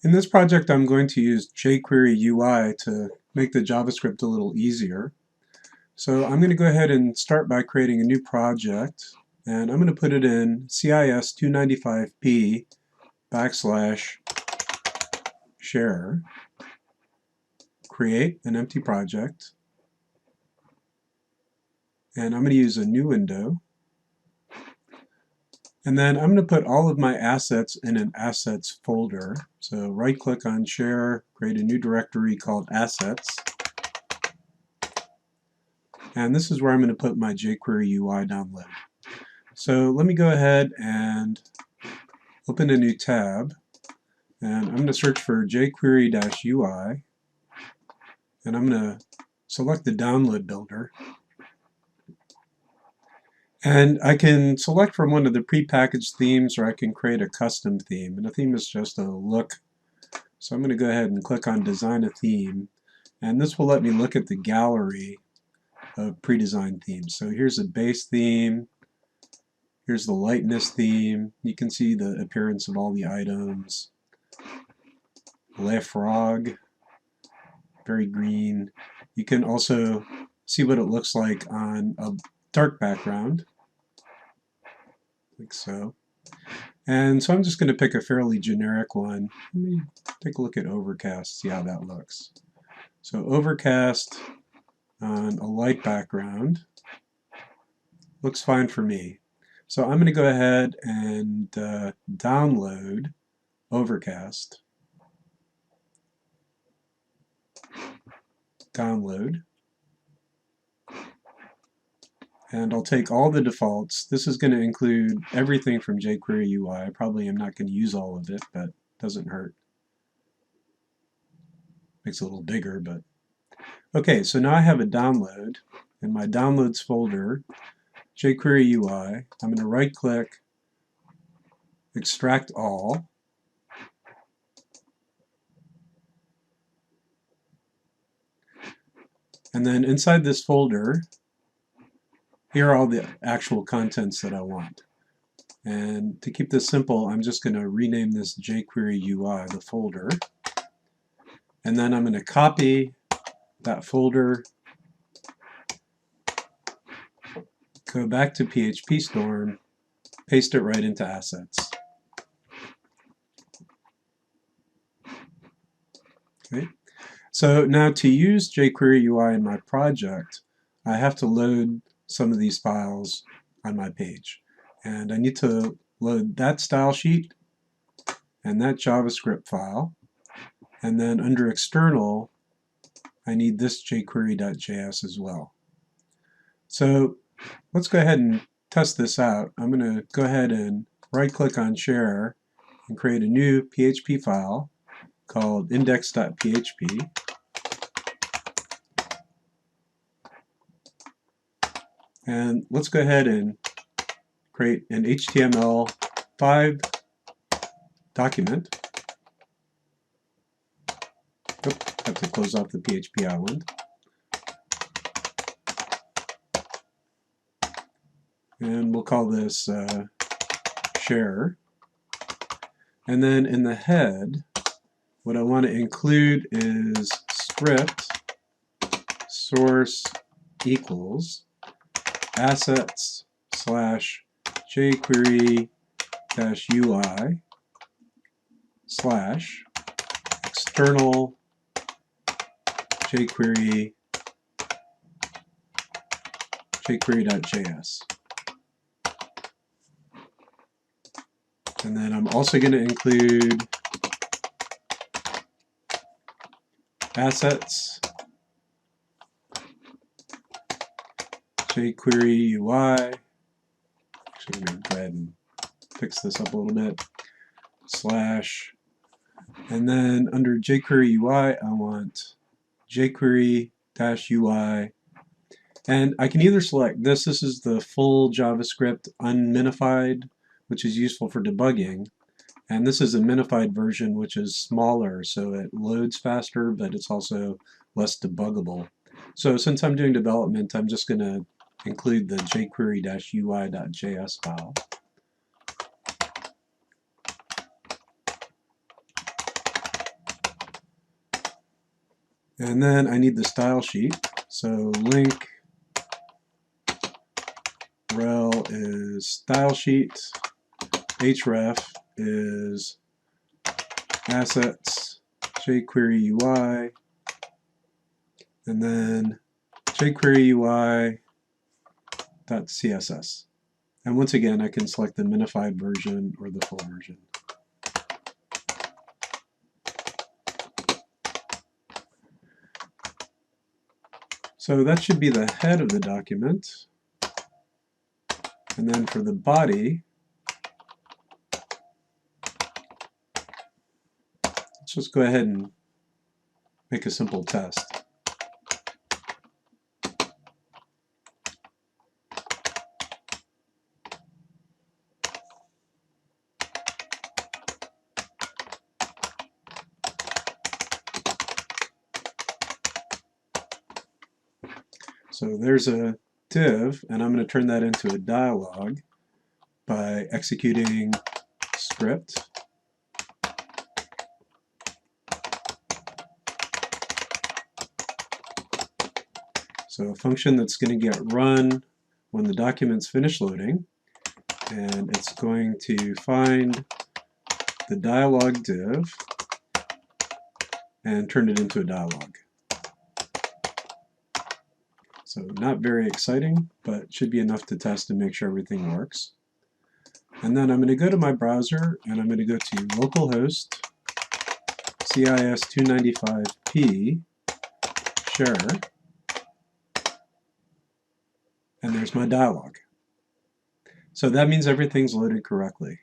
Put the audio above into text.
In this project, I'm going to use jQueryUI to make the JavaScript a little easier. So I'm going to go ahead and start by creating a new project, and I'm going to put it in CIS 295p / share, create an empty project, and I'm going to use a new window. And then I'm going to put all of my assets in an assets folder. So right click on share, create a new directory called assets. And this is where I'm going to put my jQueryUI download. So let me go ahead and open a new tab. And I'm going to search for jQuery-UI. And I'm going to select the download builder. And I can select from one of the prepackaged themes, or I can create a custom theme. And a theme is just a look. So I'm going to go ahead and click on Design a Theme. And this will let me look at the gallery of pre-designed themes. So here's a base theme. Here's the lightness theme. You can see the appearance of all the items. Le frog, very green. You can also see what it looks like on a dark background, like so. And so I'm just going to pick a fairly generic one. Let me take a look at overcast, see how that looks. So overcast on a light background looks fine for me. So I'm going to go ahead and download overcast. Download. And I'll take all the defaults. This is going to include everything from jQueryUI. I probably am not going to use all of it, but it doesn't hurt. Makes it a little bigger, but okay, so now I have a download in my downloads folder, jQueryUI. I'm going to right click, extract all. And then inside this folder, here are all the actual contents that I want. And to keep this simple, I'm just going to rename this jQueryUI, the folder. And then I'm going to copy that folder, go back to PHP Storm, paste it right into assets. Okay. So now to use jQueryUI in my project, I have to load some of these files on my page. And I need to load that style sheet and that JavaScript file. And then under external, I need this jQuery.js as well. So let's go ahead and test this out. I'm going to go ahead and right-click on Share and create a new PHP file called index.php. And let's go ahead and create an HTML5 document. Oh, have to close off the PHP island. And we'll call this share. And then in the head, what I want to include is script source equals assets / jQuery-UI / external jQuery.js. And then I'm also going to include assets jQueryUI. Actually, I'm going to go ahead and fix this up a little bit. / and then under jQueryUI, I want jQuery-UI. And I can either select this. This is the full JavaScript unminified, which is useful for debugging. And this is a minified version, which is smaller, so it loads faster, but it's also less debuggable. So since I'm doing development, I'm just going to include the jQuery-UI.js file. And then I need the style sheet. So link rel is style sheet, href is assets, jQueryUI, and then jQueryUI.css. And once again, I can select the minified version or the full version. So that should be the head of the document. And then for the body, let's just go ahead and make a simple test. So there's a div, and I'm going to turn that into a dialog by executing script. So a function that's going to get run when the document's finished loading, and it's going to find the dialog div and turn it into a dialog. So not very exciting, but should be enough to test and make sure everything works. And then I'm going to go to my browser, and I'm going to go to localhost CIS295P share, and there's my dialog. So that means everything's loaded correctly.